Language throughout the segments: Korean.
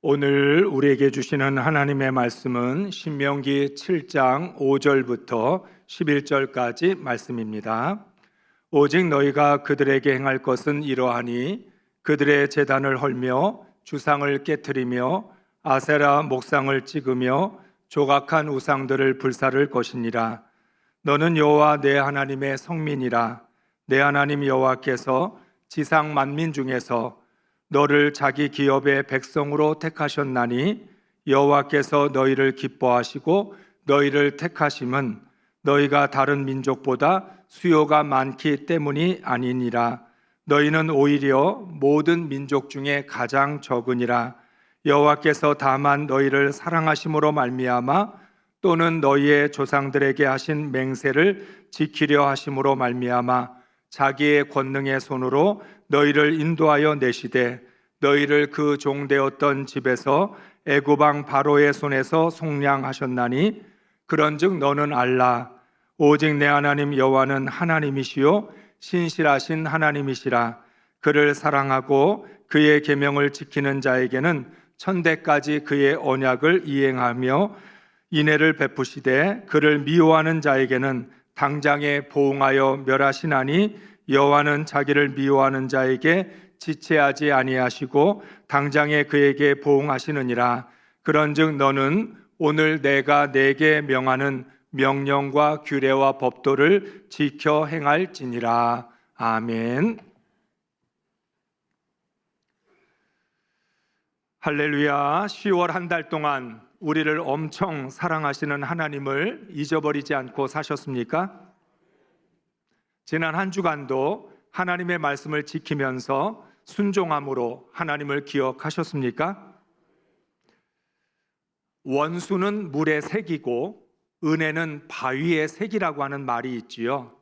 오늘 우리에게 주시는 하나님의 말씀은 신명기 7장 5절부터 11절까지 말씀입니다. 오직 너희가 그들에게 행할 것은 이러하니 그들의 제단을 헐며 주상을 깨트리며 아세라 목상을 찍으며 조각한 우상들을 불사를 것이니라. 너는 여호와 내 하나님의 성민이라. 내 하나님 여호와께서 지상 만민 중에서 너를 자기 기업의 백성으로 택하셨나니 여호와께서 너희를 기뻐하시고 너희를 택하심은 너희가 다른 민족보다 수요가 많기 때문이 아니니라. 너희는 오히려 모든 민족 중에 가장 적으니라. 여호와께서 다만 너희를 사랑하심으로 말미암아 또는 너희의 조상들에게 하신 맹세를 지키려 하심으로 말미암아 자기의 권능의 손으로 너희를 인도하여 내시되 너희를 그 종되었던 집에서 애굽 왕 바로의 손에서 속량하셨나니 그런즉 너는 알라. 오직 내 하나님 여호와는 하나님이시요 신실하신 하나님이시라. 그를 사랑하고 그의 계명을 지키는 자에게는 천대까지 그의 언약을 이행하며 인애를 베푸시되 그를 미워하는 자에게는 당장에 보응하여 멸하시나니 여호와는 자기를 미워하는 자에게 지체하지 아니하시고 당장에 그에게 보응하시느니라. 그런즉 너는 오늘 내가 내게 명하는 명령과 규례와 법도를 지켜 행할지니라. 아멘. 할렐루야. 10월 한 달 동안 우리를 엄청 사랑하시는 하나님을 잊어버리지 않고 사셨습니까? 지난 한 주간도 하나님의 말씀을 지키면서 순종함으로 하나님을 기억하셨습니까? 원수는 물의 색이고 은혜는 바위의 색이라고 하는 말이 있지요.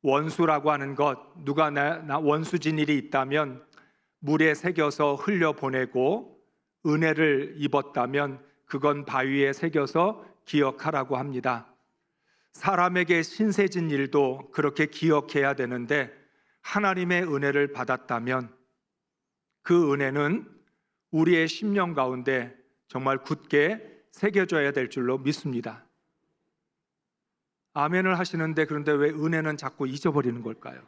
원수라고 하는 것, 누가 나 원수진 일이 있다면 물에 새겨서 흘려보내고 은혜를 입었다면 그건 바위에 새겨서 기억하라고 합니다. 사람에게 신세진 일도 그렇게 기억해야 되는데 하나님의 은혜를 받았다면 그 은혜는 우리의 심령 가운데 정말 굳게 새겨져야 될 줄로 믿습니다. 아멘을 하시는데 그런데 왜 은혜는 자꾸 잊어버리는 걸까요?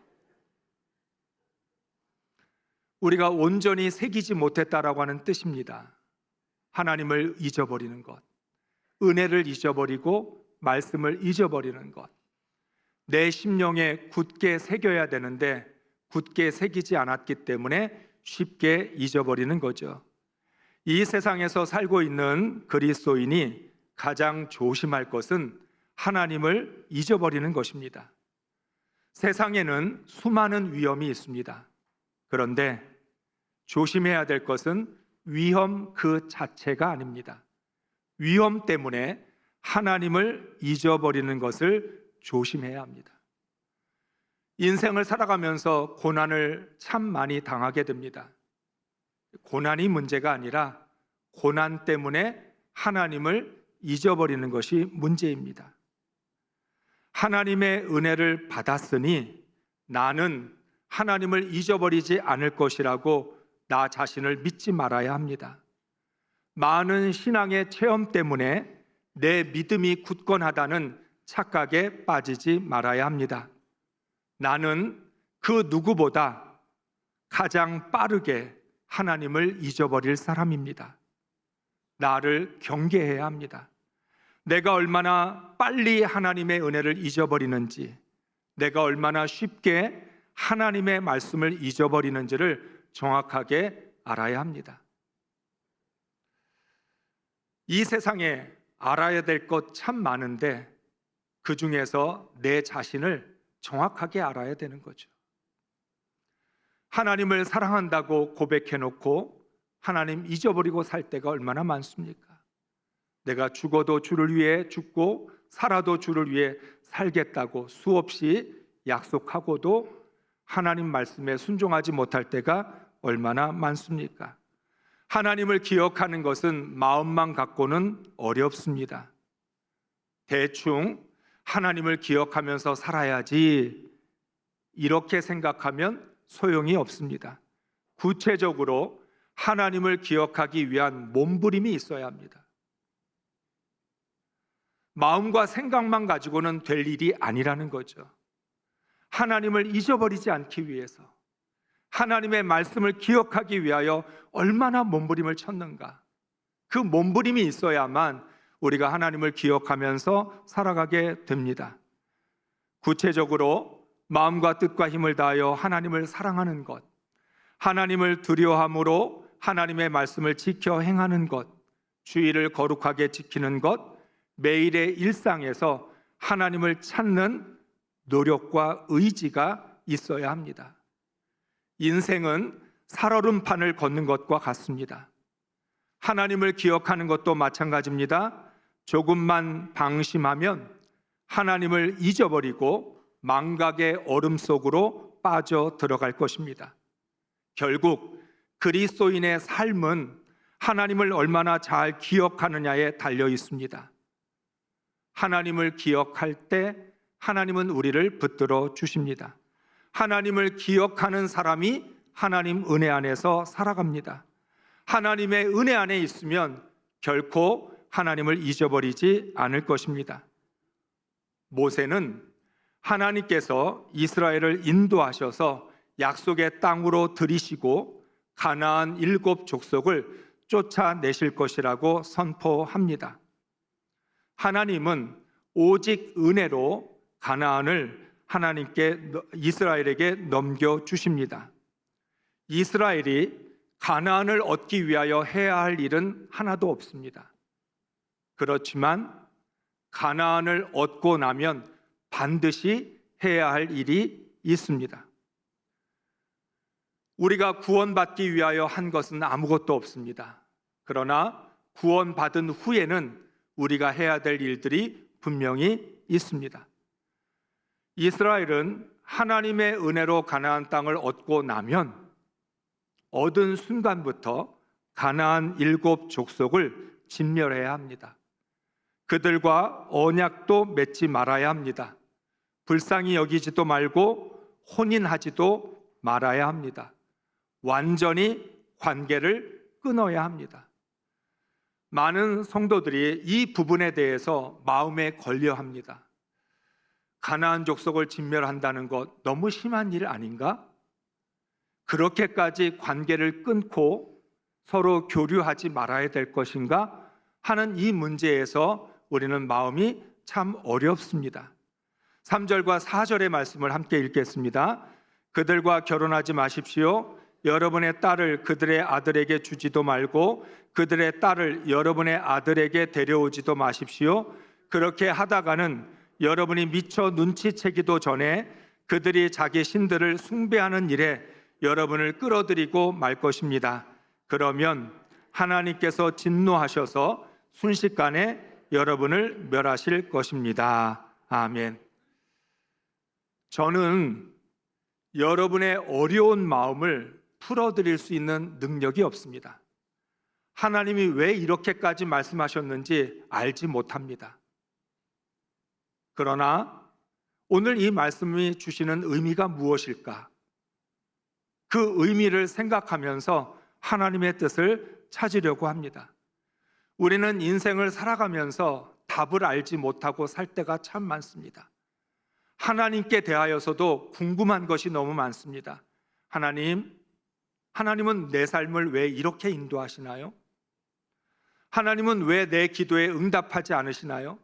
우리가 온전히 새기지 못했다라고 하는 뜻입니다. 하나님을 잊어버리는 것, 은혜를 잊어버리고 말씀을 잊어버리는 것, 내 심령에 굳게 새겨야 되는데 굳게 새기지 않았기 때문에 쉽게 잊어버리는 거죠. 이 세상에서 살고 있는 그리스도인이 가장 조심할 것은 하나님을 잊어버리는 것입니다. 세상에는 수많은 위험이 있습니다. 그런데 조심해야 될 것은 위험 그 자체가 아닙니다. 위험 때문에 하나님을 잊어버리는 것을 조심해야 합니다. 인생을 살아가면서 고난을 참 많이 당하게 됩니다. 고난이 문제가 아니라 고난 때문에 하나님을 잊어버리는 것이 문제입니다. 하나님의 은혜를 받았으니 나는 하나님을 잊어버리지 않을 것이라고 나 자신을 믿지 말아야 합니다. 많은 신앙의 체험 때문에 내 믿음이 굳건하다는 착각에 빠지지 말아야 합니다. 나는 그 누구보다 가장 빠르게 하나님을 잊어버릴 사람입니다. 나를 경계해야 합니다. 내가 얼마나 빨리 하나님의 은혜를 잊어버리는지, 내가 얼마나 쉽게 하나님의 말씀을 잊어버리는지를 정확하게 알아야 합니다. 이 세상에 알아야 될 것 참 많은데 그 중에서 내 자신을 정확하게 알아야 되는 거죠. 하나님을 사랑한다고 고백해놓고 하나님 잊어버리고 살 때가 얼마나 많습니까? 내가 죽어도 주를 위해 죽고 살아도 주를 위해 살겠다고 수없이 약속하고도 하나님 말씀에 순종하지 못할 때가 얼마나 많습니까? 하나님을 기억하는 것은 마음만 갖고는 어렵습니다. 대충 하나님을 기억하면서 살아야지 이렇게 생각하면 소용이 없습니다. 구체적으로 하나님을 기억하기 위한 몸부림이 있어야 합니다. 마음과 생각만 가지고는 될 일이 아니라는 거죠. 하나님을 잊어버리지 않기 위해서, 하나님의 말씀을 기억하기 위하여 얼마나 몸부림을 쳤는가. 그 몸부림이 있어야만 우리가 하나님을 기억하면서 살아가게 됩니다. 구체적으로 마음과 뜻과 힘을 다하여 하나님을 사랑하는 것, 하나님을 두려워함으로 하나님의 말씀을 지켜 행하는 것, 주의를 거룩하게 지키는 것, 매일의 일상에서 하나님을 찾는 노력과 의지가 있어야 합니다. 인생은 살얼음판을 걷는 것과 같습니다. 하나님을 기억하는 것도 마찬가지입니다. 조금만 방심하면 하나님을 잊어버리고 망각의 얼음 속으로 빠져 들어갈 것입니다. 결국 그리스도인의 삶은 하나님을 얼마나 잘 기억하느냐에 달려 있습니다. 하나님을 기억할 때 하나님은 우리를 붙들어 주십니다. 하나님을 기억하는 사람이 하나님 은혜 안에서 살아갑니다. 하나님의 은혜 안에 있으면 결코 하나님을 잊어버리지 않을 것입니다. 모세는 하나님께서 이스라엘을 인도하셔서 약속의 땅으로 들이시고 가나안 7 족속을 쫓아내실 것이라고 선포합니다. 하나님은 오직 은혜로 가나안을 이스라엘에게 넘겨주십니다. 이스라엘이 가나안을 얻기 위하여 해야 할 일은 하나도 없습니다. 그렇지만 가나안을 얻고 나면 반드시 해야 할 일이 있습니다. 우리가 구원받기 위하여 한 것은 아무것도 없습니다. 그러나 구원받은 후에는 우리가 해야 될 일들이 분명히 있습니다. 이스라엘은 하나님의 은혜로 가나안 땅을 얻고 나면 얻은 순간부터 가나안 7 족속을 진멸해야 합니다. 그들과 언약도 맺지 말아야 합니다. 불쌍히 여기지도 말고 혼인하지도 말아야 합니다. 완전히 관계를 끊어야 합니다. 많은 성도들이 이 부분에 대해서 마음에 걸려 합니다. 가나안 족속을 진멸한다는 것 너무 심한 일 아닌가? 그렇게까지 관계를 끊고 서로 교류하지 말아야 될 것인가 하는 이 문제에서 우리는 마음이 참 어렵습니다. 3절과 4절의 말씀을 함께 읽겠습니다. 그들과 결혼하지 마십시오. 여러분의 딸을 그들의 아들에게 주지도 말고 그들의 딸을 여러분의 아들에게 데려오지도 마십시오. 그렇게 하다가는 여러분이 미처 눈치채기도 전에 그들이 자기 신들을 숭배하는 일에 여러분을 끌어들이고 말 것입니다. 그러면 하나님께서 진노하셔서 순식간에 여러분을 멸하실 것입니다. 아멘. 저는 여러분의 어려운 마음을 풀어드릴 수 있는 능력이 없습니다. 하나님이 왜 이렇게까지 말씀하셨는지 알지 못합니다. 그러나 오늘 이 말씀이 주시는 의미가 무엇일까? 그 의미를 생각하면서 하나님의 뜻을 찾으려고 합니다. 우리는 인생을 살아가면서 답을 알지 못하고 살 때가 참 많습니다. 하나님께 대하여서도 궁금한 것이 너무 많습니다. 하나님은 내 삶을 왜 이렇게 인도하시나요? 하나님은 왜 내 기도에 응답하지 않으시나요?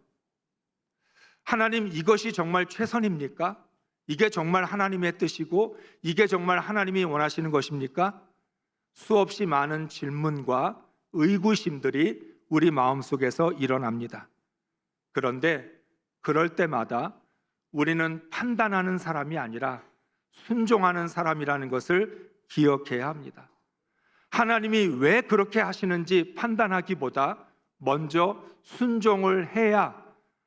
하나님, 이것이 정말 최선입니까? 이게 정말 하나님의 뜻이고 이게 정말 하나님이 원하시는 것입니까? 수없이 많은 질문과 의구심들이 우리 마음속에서 일어납니다. 그런데 그럴 때마다 우리는 판단하는 사람이 아니라 순종하는 사람이라는 것을 기억해야 합니다. 하나님이 왜 그렇게 하시는지 판단하기보다 먼저 순종을 해야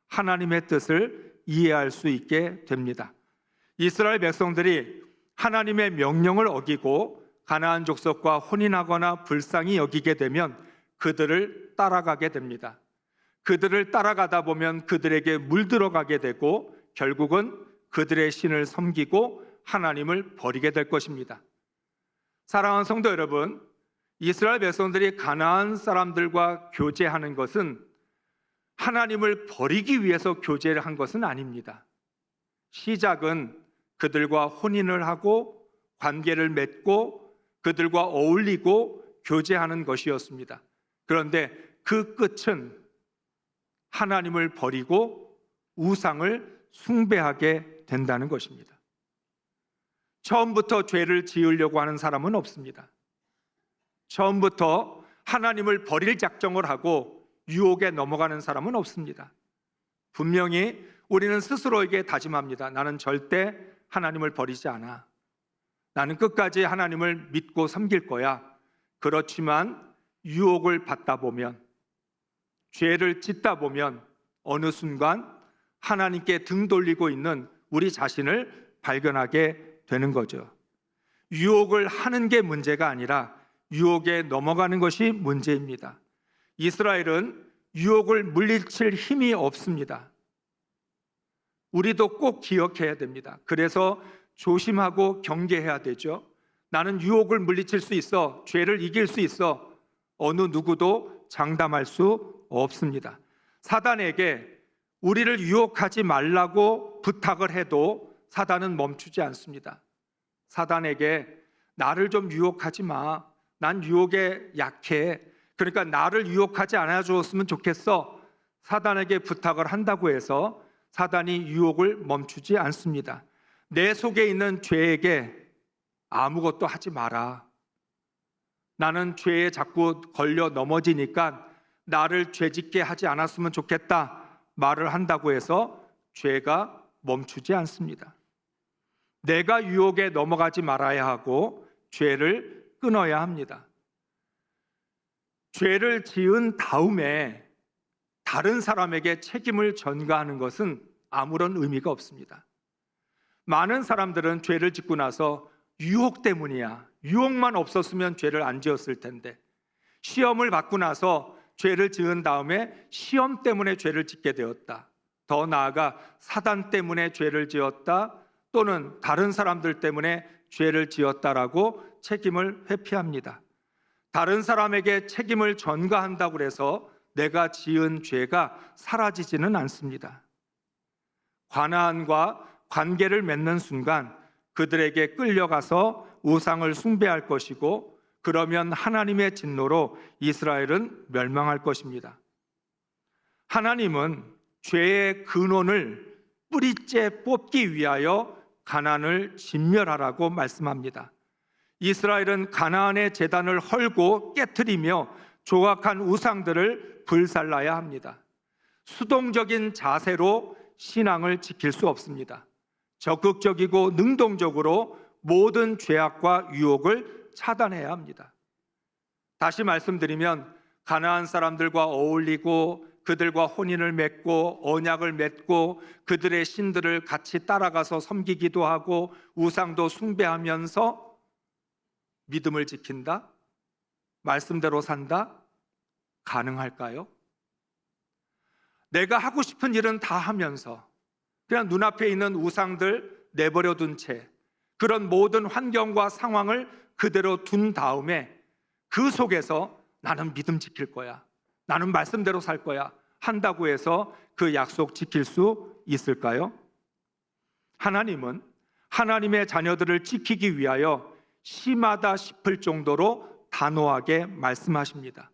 하나님의 뜻을 이해할 수 있게 됩니다. 이스라엘 백성들이 하나님의 명령을 어기고 가나안 족속과 혼인하거나 불쌍히 여기게 되면 그들을 따라가게 됩니다. 그들을 따라가다 보면 그들에게 물들어가게 되고 결국은 그들의 신을 섬기고 하나님을 버리게 될 것입니다. 사랑하는 성도 여러분, 이스라엘 백성들이 가나안 사람들과 교제하는 것은 하나님을 버리기 위해서 교제를 한 것은 아닙니다. 시작은 그들과 혼인을 하고 관계를 맺고 그들과 어울리고 교제하는 것이었습니다. 그런데 그 끝은 하나님을 버리고 우상을 숭배하게 된다는 것입니다. 처음부터 죄를 지으려고 하는 사람은 없습니다. 처음부터 하나님을 버릴 작정을 하고 유혹에 넘어가는 사람은 없습니다. 분명히 우리는 스스로에게 다짐합니다. 나는 절대 하나님을 버리지 않아. 나는 끝까지 하나님을 믿고 섬길 거야. 그렇지만 유혹을 받다 보면, 죄를 짓다 보면 어느 순간 하나님께 등 돌리고 있는 우리 자신을 발견하게 되는 거죠. 유혹을 하는 게 문제가 아니라 유혹에 넘어가는 것이 문제입니다. 이스라엘은 유혹을 물리칠 힘이 없습니다. 우리도 꼭 기억해야 됩니다. 그래서 조심하고 경계해야 되죠. 나는 유혹을 물리칠 수 있어, 죄를 이길 수 있어, 어느 누구도 장담할 수 없습니다. 사단에게 우리를 유혹하지 말라고 부탁을 해도 사단은 멈추지 않습니다. 사단에게 나를 좀 유혹하지 마. 난 유혹에 약해. 그러니까 나를 유혹하지 않아 주었으면 좋겠어. 사단에게 부탁을 한다고 해서 사단이 유혹을 멈추지 않습니다. 내 속에 있는 죄에게 아무것도 하지 마라. 나는 죄에 자꾸 걸려 넘어지니까 나를 죄짓게 하지 않았으면 좋겠다 말을 한다고 해서 죄가 멈추지 않습니다. 내가 유혹에 넘어가지 말아야 하고 죄를 끊어야 합니다. 죄를 지은 다음에 다른 사람에게 책임을 전가하는 것은 아무런 의미가 없습니다. 많은 사람들은 죄를 짓고 나서 유혹 때문이야. 유혹만 없었으면 죄를 안 지었을 텐데. 시험을 받고 나서 죄를 지은 다음에 시험 때문에 죄를 짓게 되었다. 더 나아가 사단 때문에 죄를 지었다. 또는 다른 사람들 때문에 죄를 지었다라고 책임을 회피합니다. 다른 사람에게 책임을 전가한다고 해서 내가 지은 죄가 사라지지는 않습니다. 가나안과 관계를 맺는 순간 그들에게 끌려가서 우상을 숭배할 것이고, 그러면 하나님의 진노로 이스라엘은 멸망할 것입니다. 하나님은 죄의 근원을 뿌리째 뽑기 위하여 가나안을 진멸하라고 말씀합니다. 이스라엘은 가나안의 제단을 헐고 깨트리며 조각한 우상들을 불살라야 합니다. 수동적인 자세로 신앙을 지킬 수 없습니다. 적극적이고 능동적으로 모든 죄악과 유혹을 차단해야 합니다. 다시 말씀드리면 가나안 사람들과 어울리고 그들과 혼인을 맺고 언약을 맺고 그들의 신들을 같이 따라가서 섬기기도 하고 우상도 숭배하면서 믿음을 지킨다? 말씀대로 산다? 가능할까요? 내가 하고 싶은 일은 다 하면서 그냥 눈앞에 있는 우상들 내버려 둔 채 그런 모든 환경과 상황을 그대로 둔 다음에 그 속에서 나는 믿음 지킬 거야, 나는 말씀대로 살 거야 한다고 해서 그 약속 지킬 수 있을까요? 하나님은 하나님의 자녀들을 지키기 위하여 심하다 싶을 정도로 단호하게 말씀하십니다.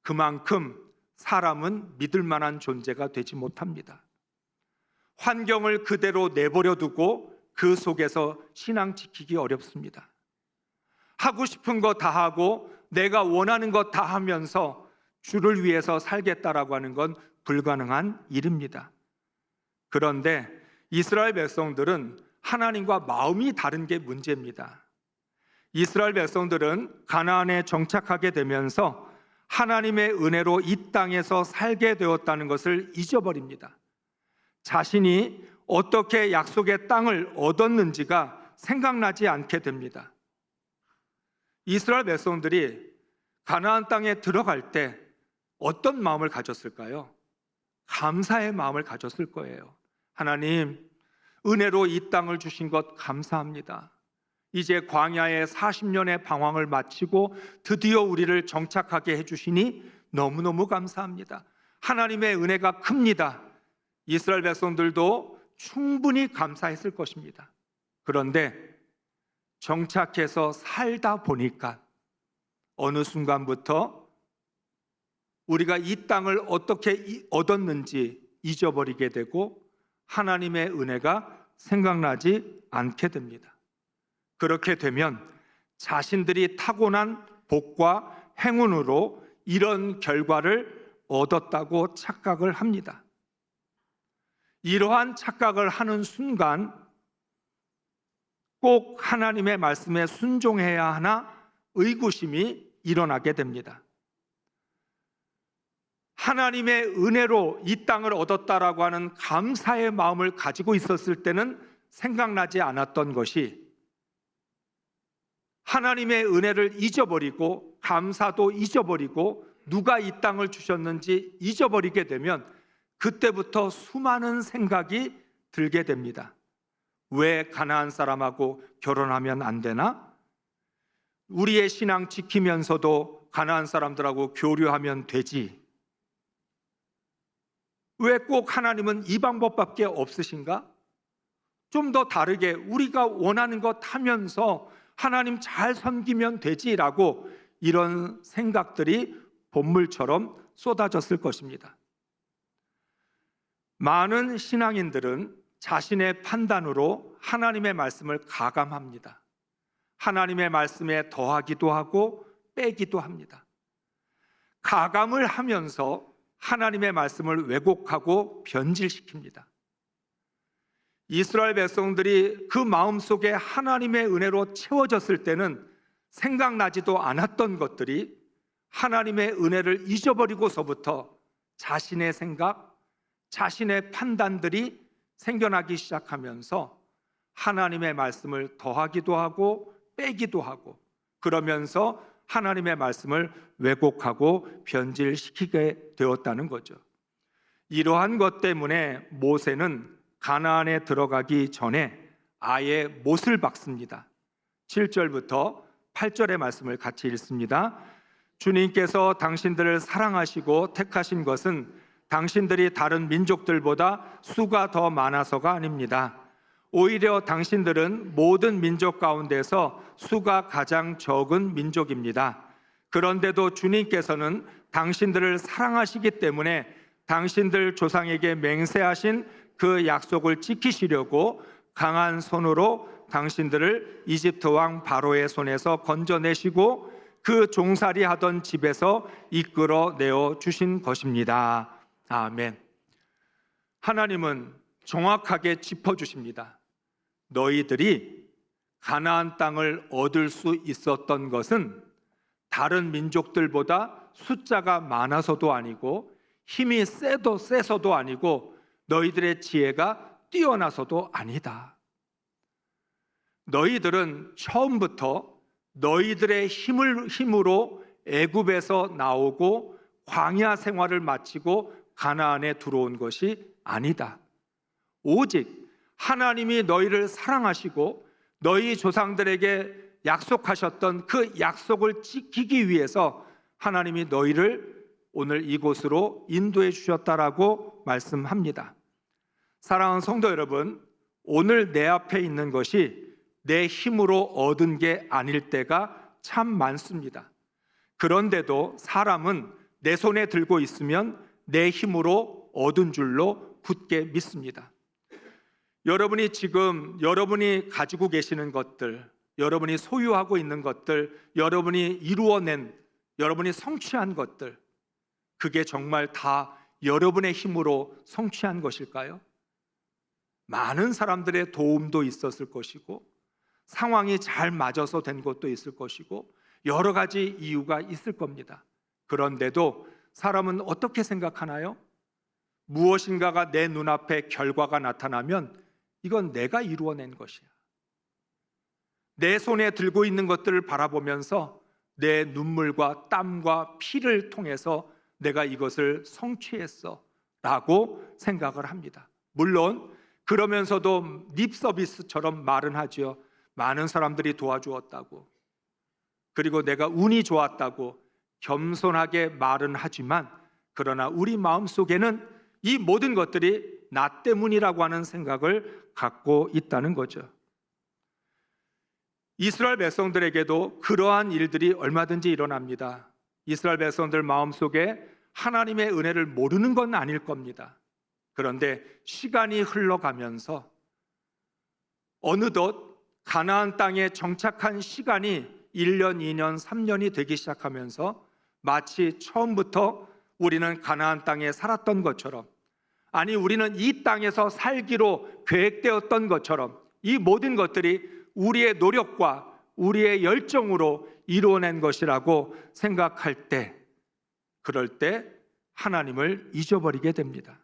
그만큼 사람은 믿을 만한 존재가 되지 못합니다. 환경을 그대로 내버려 두고 그 속에서 신앙 지키기 어렵습니다. 하고 싶은 거 다 하고 내가 원하는 거 다 하면서 주를 위해서 살겠다라고 하는 건 불가능한 일입니다. 그런데 이스라엘 백성들은 하나님과 마음이 다른 게 문제입니다. 이스라엘 백성들은 가나안에 정착하게 되면서 하나님의 은혜로 이 땅에서 살게 되었다는 것을 잊어버립니다. 자신이 어떻게 약속의 땅을 얻었는지가 생각나지 않게 됩니다. 이스라엘 백성들이 가나안 땅에 들어갈 때 어떤 마음을 가졌을까요? 감사의 마음을 가졌을 거예요. 하나님, 은혜로 이 땅을 주신 것 감사합니다. 이제 광야의 40년의 방황을 마치고 드디어 우리를 정착하게 해주시니 너무너무 감사합니다. 하나님의 은혜가 큽니다. 이스라엘 백성들도 충분히 감사했을 것입니다. 그런데 정착해서 살다 보니까 어느 순간부터 우리가 이 땅을 어떻게 얻었는지 잊어버리게 되고 하나님의 은혜가 생각나지 않게 됩니다. 그렇게 되면 자신들이 타고난 복과 행운으로 이런 결과를 얻었다고 착각을 합니다. 이러한 착각을 하는 순간 꼭 하나님의 말씀에 순종해야 하나 의구심이 일어나게 됩니다. 하나님의 은혜로 이 땅을 얻었다라고 하는 감사의 마음을 가지고 있었을 때는 생각나지 않았던 것이 하나님의 은혜를 잊어버리고 감사도 잊어버리고 누가 이 땅을 주셨는지 잊어버리게 되면 그때부터 수많은 생각이 들게 됩니다. 왜 가나안 사람하고 결혼하면 안 되나? 우리의 신앙 지키면서도 가나안 사람들하고 교류하면 되지. 왜 꼭 하나님은 이 방법밖에 없으신가? 좀 더 다르게 우리가 원하는 것 하면서 하나님 잘 섬기면 되지라고 이런 생각들이 본물처럼 쏟아졌을 것입니다. 많은 신앙인들은 자신의 판단으로 하나님의 말씀을 가감합니다. 하나님의 말씀에 더하기도 하고 빼기도 합니다. 가감을 하면서 하나님의 말씀을 왜곡하고 변질시킵니다. 이스라엘 백성들이 그 마음속에 하나님의 은혜로 채워졌을 때는 생각나지도 않았던 것들이 하나님의 은혜를 잊어버리고서부터 자신의 생각, 자신의 판단들이 생겨나기 시작하면서 하나님의 말씀을 더하기도 하고 빼기도 하고 그러면서 하나님의 말씀을 왜곡하고 변질시키게 되었다는 거죠. 이러한 것 때문에 모세는 가나안에 들어가기 전에 아예 못을 박습니다. 7절부터 8절의 말씀을 같이 읽습니다. 주님께서 당신들을 사랑하시고 택하신 것은 당신들이 다른 민족들보다 수가 더 많아서가 아닙니다. 오히려 당신들은 모든 민족 가운데서 수가 가장 적은 민족입니다. 그런데도 주님께서는 당신들을 사랑하시기 때문에 당신들 조상에게 맹세하신 그 약속을 지키시려고 강한 손으로 당신들을 이집트 왕 바로의 손에서 건져내시고 그 종살이 하던 집에서 이끌어내어 주신 것입니다. 아멘. 하나님은 정확하게 짚어주십니다. 너희들이 가나안 땅을 얻을 수 있었던 것은 다른 민족들보다 숫자가 많아서도 아니고 힘이 세서도 아니고 너희들의 지혜가 뛰어나서도 아니다. 너희들은 처음부터 너희들의 힘으로 애굽에서 나오고 광야 생활을 마치고 가나안에 들어온 것이 아니다. 오직 하나님이 너희를 사랑하시고 너희 조상들에게 약속하셨던 그 약속을 지키기 위해서 하나님이 너희를 오늘 이곳으로 인도해 주셨다라고 말씀합니다. 사랑하는 성도 여러분, 오늘 내 앞에 있는 것이 내 힘으로 얻은 게 아닐 때가 참 많습니다. 그런데도 사람은 내 손에 들고 있으면 내 힘으로 얻은 줄로 굳게 믿습니다. 여러분이 지금 여러분이 가지고 계시는 것들, 여러분이 소유하고 있는 것들, 여러분이 이루어낸, 여러분이 성취한 것들, 그게 정말 다 여러분의 힘으로 성취한 것일까요? 많은 사람들의 도움도 있었을 것이고 상황이 잘 맞아서 된 것도 있을 것이고 여러 가지 이유가 있을 겁니다. 그런데도 사람은 어떻게 생각하나요? 무엇인가가 내 눈앞에 결과가 나타나면 이건 내가 이루어낸 것이야. 내 손에 들고 있는 것들을 바라보면서 내 눈물과 땀과 피를 통해서 내가 이것을 성취했어 라고 생각을 합니다. 물론 그러면서도 립 서비스처럼 말은 하죠. 많은 사람들이 도와주었다고, 그리고 내가 운이 좋았다고 겸손하게 말은 하지만, 그러나 우리 마음속에는 이 모든 것들이 나 때문이라고 하는 생각을 갖고 있다는 거죠. 이스라엘 백성들에게도 그러한 일들이 얼마든지 일어납니다. 이스라엘 백성들 마음속에 하나님의 은혜를 모르는 건 아닐 겁니다. 그런데 시간이 흘러가면서 어느덧 가나안 땅에 정착한 시간이 1년, 2년, 3년이 되기 시작하면서 마치 처음부터 우리는 가나안 땅에 살았던 것처럼, 아니 우리는 이 땅에서 살기로 계획되었던 것처럼 이 모든 것들이 우리의 노력과 우리의 열정으로 이루어낸 것이라고 생각할 때, 그럴 때 하나님을 잊어버리게 됩니다.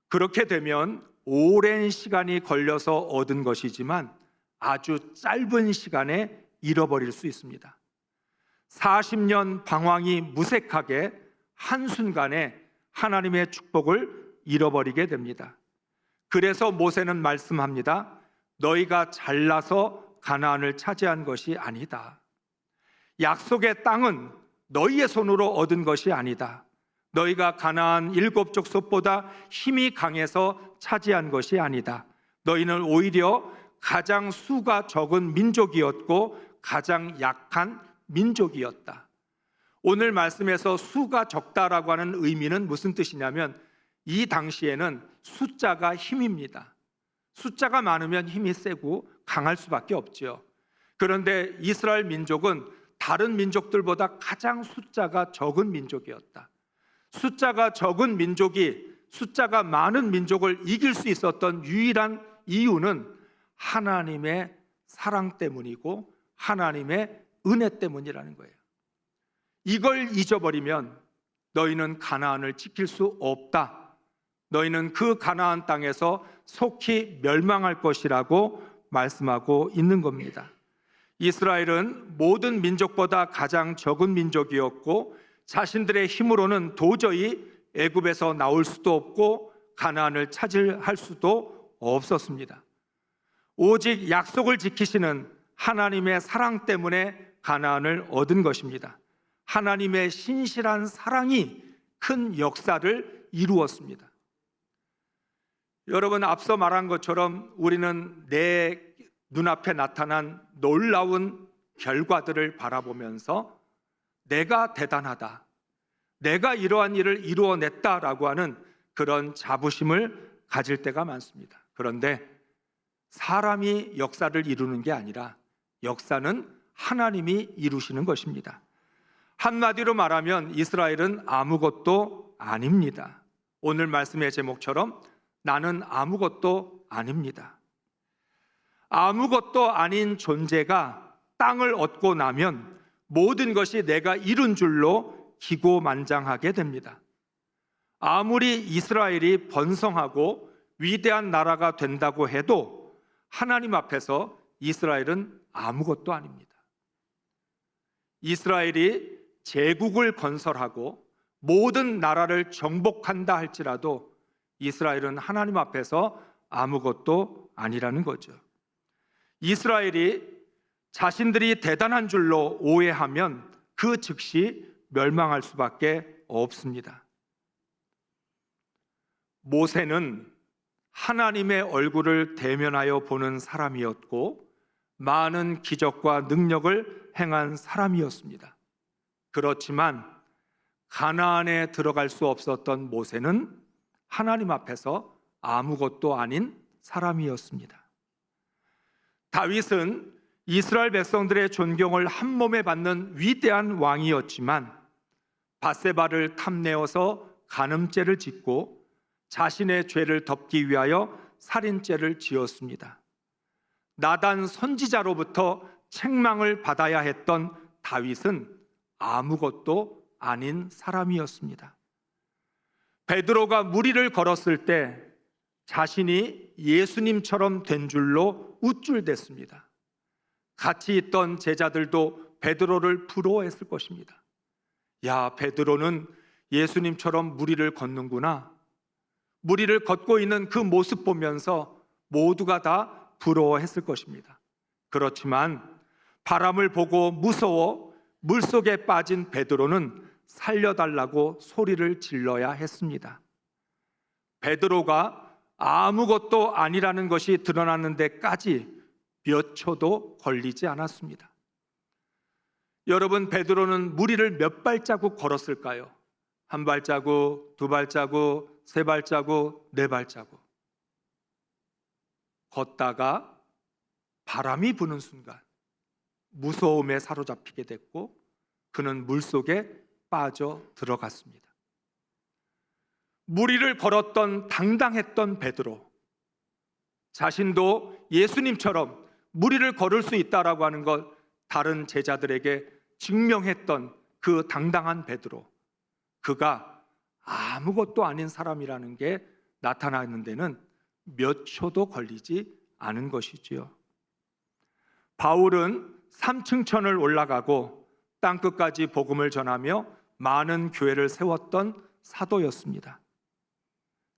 그렇게 되면 오랜 시간이 걸려서 얻은 것이지만 아주 짧은 시간에 잃어버릴 수 있습니다. 40년 방황이 무색하게 한순간에 하나님의 축복을 잃어버리게 됩니다. 그래서 모세는 말씀합니다. 너희가 잘나서 가나안을 차지한 것이 아니다. 약속의 땅은 너희의 손으로 얻은 것이 아니다. 너희가 가나안 7 족속보다 힘이 강해서 차지한 것이 아니다. 너희는 오히려 가장 수가 적은 민족이었고 가장 약한 민족이었다. 오늘 말씀에서 수가 적다라고 하는 의미는 무슨 뜻이냐면, 이 당시에는 숫자가 힘입니다. 숫자가 많으면 힘이 세고 강할 수밖에 없죠. 그런데 이스라엘 민족은 다른 민족들보다 가장 숫자가 적은 민족이었다. 숫자가 적은 민족이 숫자가 많은 민족을 이길 수 있었던 유일한 이유는 하나님의 사랑 때문이고 하나님의 은혜 때문이라는 거예요. 이걸 잊어버리면 너희는 가나안을 지킬 수 없다. 너희는 그 가나안 땅에서 속히 멸망할 것이라고 말씀하고 있는 겁니다. 이스라엘은 모든 민족보다 가장 적은 민족이었고 자신들의 힘으로는 도저히 애굽에서 나올 수도 없고 가나안을 차지할 수도 없었습니다. 오직 약속을 지키시는 하나님의 사랑 때문에 가나안을 얻은 것입니다. 하나님의 신실한 사랑이 큰 역사를 이루었습니다. 여러분, 앞서 말한 것처럼 우리는 내 눈앞에 나타난 놀라운 결과들을 바라보면서 내가 대단하다, 내가 이러한 일을 이루어냈다라고 하는 그런 자부심을 가질 때가 많습니다. 그런데 사람이 역사를 이루는 게 아니라 역사는 하나님이 이루시는 것입니다. 한마디로 말하면 이스라엘은 아무것도 아닙니다. 오늘 말씀의 제목처럼 나는 아무것도 아닙니다. 아무것도 아닌 존재가 땅을 얻고 나면 모든 것이 내가 이룬 줄로 기고만장하게 됩니다. 아무리 이스라엘이 번성하고 위대한 나라가 된다고 해도 하나님 앞에서 이스라엘은 아무것도 아닙니다. 이스라엘이 제국을 건설하고 모든 나라를 정복한다 할지라도 이스라엘은 하나님 앞에서 아무것도 아니라는 거죠. 이스라엘이 자신들이 대단한 줄로 오해하면 그 즉시 멸망할 수밖에 없습니다. 모세는 하나님의 얼굴을 대면하여 보는 사람이었고 많은 기적과 능력을 행한 사람이었습니다. 그렇지만 가나안에 들어갈 수 없었던 모세는 하나님 앞에서 아무것도 아닌 사람이었습니다. 다윗은 이스라엘 백성들의 존경을 한 몸에 받는 위대한 왕이었지만 밧세바를 탐내어서 간음죄를 짓고 자신의 죄를 덮기 위하여 살인죄를 지었습니다. 나단 선지자로부터 책망을 받아야 했던 다윗은 아무것도 아닌 사람이었습니다. 베드로가 무리를 걸었을 때 자신이 예수님처럼 된 줄로 우쭐댔습니다. 같이 있던 제자들도 베드로를 부러워했을 것입니다. 야, 베드로는 예수님처럼 무리를 걷는구나. 무리를 걷고 있는 그 모습 보면서 모두가 다 부러워했을 것입니다. 그렇지만 바람을 보고 무서워 물속에 빠진 베드로는 살려달라고 소리를 질러야 했습니다. 베드로가 아무것도 아니라는 것이 드러나는 데까지 몇 초도 걸리지 않았습니다. 여러분, 베드로는 무리를 몇 발자국 걸었을까요? 한 발자국, 두 발자국, 세 발자국, 네 발자국. 걷다가 바람이 부는 순간 무서움에 사로잡히게 됐고 그는 물속에 빠져 들어갔습니다. 무리를 걸었던 당당했던 베드로, 자신도 예수님처럼 무리를 걸을 수 있다라고 하는 것 다른 제자들에게 증명했던 그 당당한 베드로, 그가 아무것도 아닌 사람이라는 게 나타나는 데는 몇 초도 걸리지 않은 것이지요. 바울은 3층천을 올라가고 땅끝까지 복음을 전하며 많은 교회를 세웠던 사도였습니다.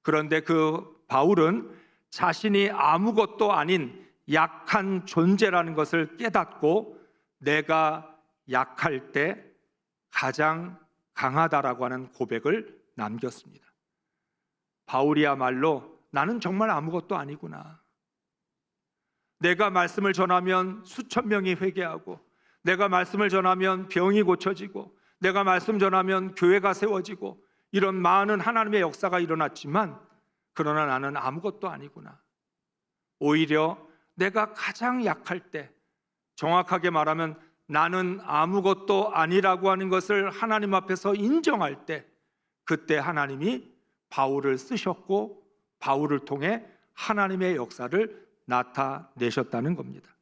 그런데 그 바울은 자신이 아무것도 아닌 약한 존재라는 것을 깨닫고 내가 약할 때 가장 강하다라고 하는 고백을 남겼습니다. 바울이야말로 나는 정말 아무것도 아니구나. 내가 말씀을 전하면 수천 명이 회개하고, 내가 말씀을 전하면 병이 고쳐지고, 내가 말씀 전하면 교회가 세워지고, 이런 많은 하나님의 역사가 일어났지만 그러나 나는 아무것도 아니구나. 오히려 내가 가장 약할 때, 정확하게 말하면 나는 아무것도 아니라고 하는 것을 하나님 앞에서 인정할 때, 그때 하나님이 바울을 쓰셨고 바울을 통해 하나님의 역사를 나타내셨다는 겁니다.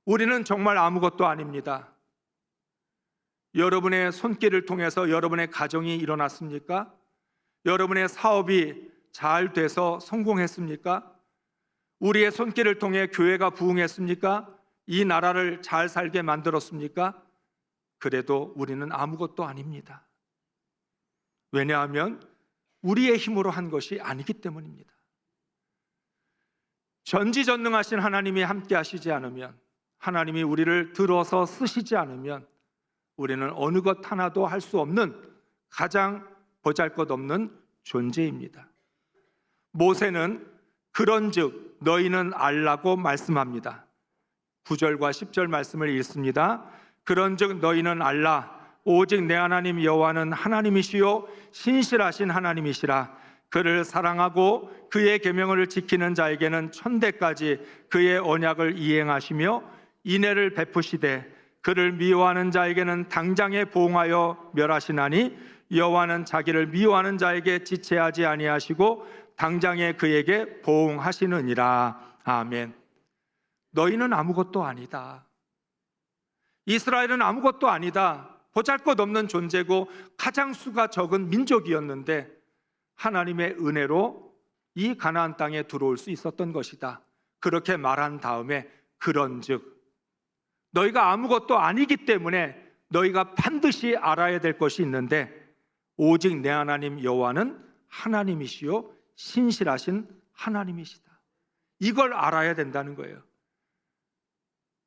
우리는 정말 아무것도 아닙니다. 여러분의 손길을 통해서 여러분의 가정이 일어났습니까? 여러분의 사업이 잘 돼서 성공했습니까? 우리의 손길을 통해 교회가 부흥했습니까? 이 나라를 잘 살게 만들었습니까? 그래도 우리는 아무것도 아닙니다. 왜냐하면 우리의 힘으로 한 것이 아니기 때문입니다. 전지전능하신 하나님이 함께 하시지 않으면, 하나님이 우리를 들어서 쓰시지 않으면 우리는 어느 것 하나도 할 수 없는 가장 보잘것없는 존재입니다. 모세는 그런즉 너희는 알라고 말씀합니다. 9절과 10절 말씀을 읽습니다. 그런즉 너희는 알라 오직 내 하나님 여호와는 하나님이시요 신실하신 하나님이시라. 그를 사랑하고 그의 계명을 지키는 자에게는 천대까지 그의 언약을 이행하시며 인애를 베푸시되 그를 미워하는 자에게는 당장에 보응하여 멸하시나니 여호와는 자기를 미워하는 자에게 지체하지 아니하시고 당장에 그에게 보응하시느니라. 아멘. 너희는 아무것도 아니다. 이스라엘은 아무것도 아니다. 보잘것없는 존재고 가장 수가 적은 민족이었는데 하나님의 은혜로 이 가나안 땅에 들어올 수 있었던 것이다. 그렇게 말한 다음에 그런즉 너희가 아무것도 아니기 때문에 너희가 반드시 알아야 될 것이 있는데 오직 내 하나님 여호와는 하나님이시요 신실하신 하나님이시다. 이걸 알아야 된다는 거예요.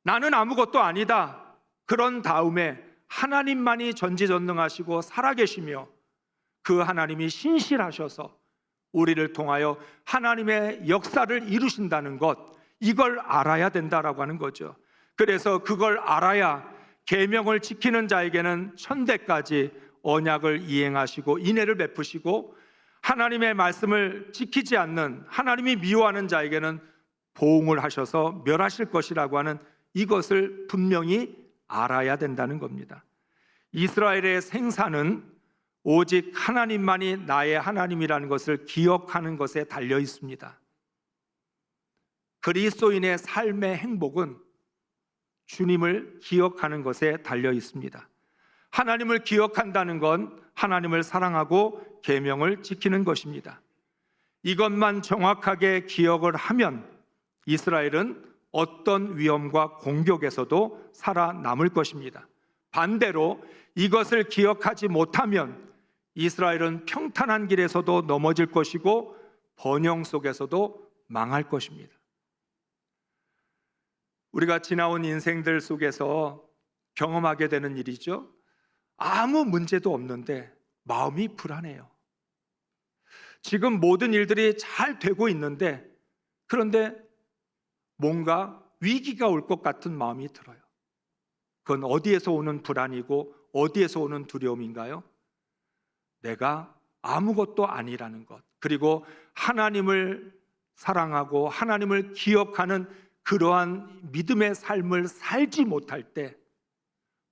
나는 아무것도 아니다. 그런 다음에 하나님만이 전지전능하시고 살아계시며 그 하나님이 신실하셔서 우리를 통하여 하나님의 역사를 이루신다는 것, 이걸 알아야 된다라고 하는 거죠. 그래서 그걸 알아야 계명을 지키는 자에게는 천대까지 언약을 이행하시고 인애를 베푸시고 하나님의 말씀을 지키지 않는, 하나님이 미워하는 자에게는 보응을 하셔서 멸하실 것이라고 하는 이것을 분명히 알아야 된다는 겁니다. 이스라엘의 생사는 오직 하나님만이 나의 하나님이라는 것을 기억하는 것에 달려 있습니다. 그리스도인의 삶의 행복은 주님을 기억하는 것에 달려 있습니다. 하나님을 기억한다는 건 하나님을 사랑하고 계명을 지키는 것입니다. 이것만 정확하게 기억을 하면 이스라엘은 어떤 위험과 공격에서도 살아남을 것입니다. 반대로 이것을 기억하지 못하면 이스라엘은 평탄한 길에서도 넘어질 것이고 번영 속에서도 망할 것입니다. 우리가 지나온 인생들 속에서 경험하게 되는 일이죠. 아무 문제도 없는데 마음이 불안해요. 지금 모든 일들이 잘 되고 있는데, 그런데 뭔가 위기가 올 것 같은 마음이 들어요. 그건 어디에서 오는 불안이고 어디에서 오는 두려움인가요? 내가 아무것도 아니라는 것, 그리고 하나님을 사랑하고 하나님을 기억하는 그러한 믿음의 삶을 살지 못할 때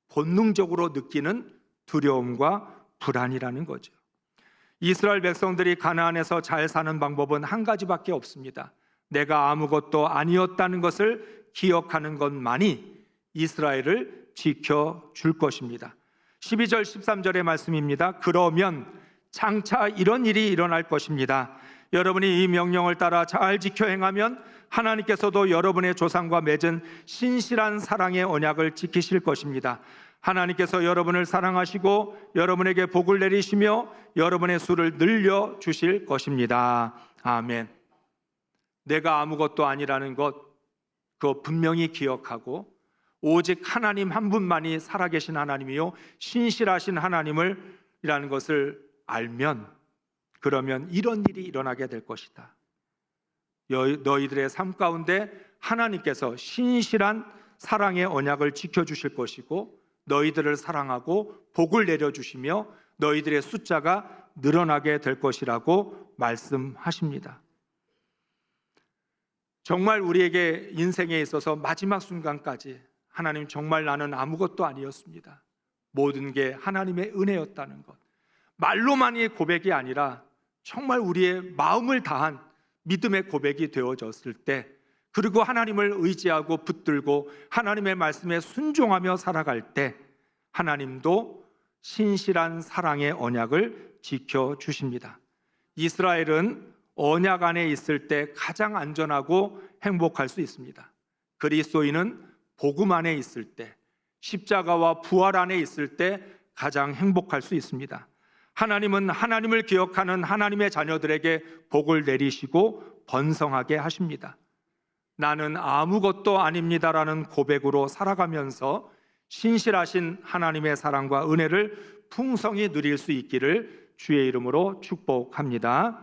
본능적으로 느끼는 두려움과 불안이라는 거죠. 이스라엘 백성들이 가나안에서 잘 사는 방법은 한 가지밖에 없습니다. 내가 아무것도 아니었다는 것을 기억하는 것만이 이스라엘을 지켜줄 것입니다. 12절 13절의 말씀입니다. 그러면 장차 이런 일이 일어날 것입니다. 여러분이 이 명령을 따라 잘 지켜 행하면 하나님께서도 여러분의 조상과 맺은 신실한 사랑의 언약을 지키실 것입니다. 하나님께서 여러분을 사랑하시고 여러분에게 복을 내리시며 여러분의 수를 늘려 주실 것입니다. 아멘. 내가 아무것도 아니라는 것, 그거 분명히 기억하고 오직 하나님 한 분만이 살아계신 하나님이요 신실하신 하나님이라는 것을 알면, 그러면 이런 일이 일어나게 될 것이다. 너희들의 삶 가운데 하나님께서 신실한 사랑의 언약을 지켜주실 것이고 너희들을 사랑하고 복을 내려주시며 너희들의 숫자가 늘어나게 될 것이라고 말씀하십니다. 정말 우리에게 인생에 있어서 마지막 순간까지 하나님, 정말 나는 아무것도 아니었습니다, 모든 게 하나님의 은혜였다는 것, 말로만이 고백이 아니라 정말 우리의 마음을 다한 믿음의 고백이 되어졌을 때, 그리고 하나님을 의지하고 붙들고 하나님의 말씀에 순종하며 살아갈 때 하나님도 신실한 사랑의 언약을 지켜주십니다. 이스라엘은 언약 안에 있을 때 가장 안전하고 행복할 수 있습니다. 그리스도인은 복음 안에 있을 때, 십자가와 부활 안에 있을 때 가장 행복할 수 있습니다. 하나님은 하나님을 기억하는 하나님의 자녀들에게 복을 내리시고 번성하게 하십니다. 나는 아무것도 아닙니다라는 고백으로 살아가면서 신실하신 하나님의 사랑과 은혜를 풍성히 누릴 수 있기를 주의 이름으로 축복합니다.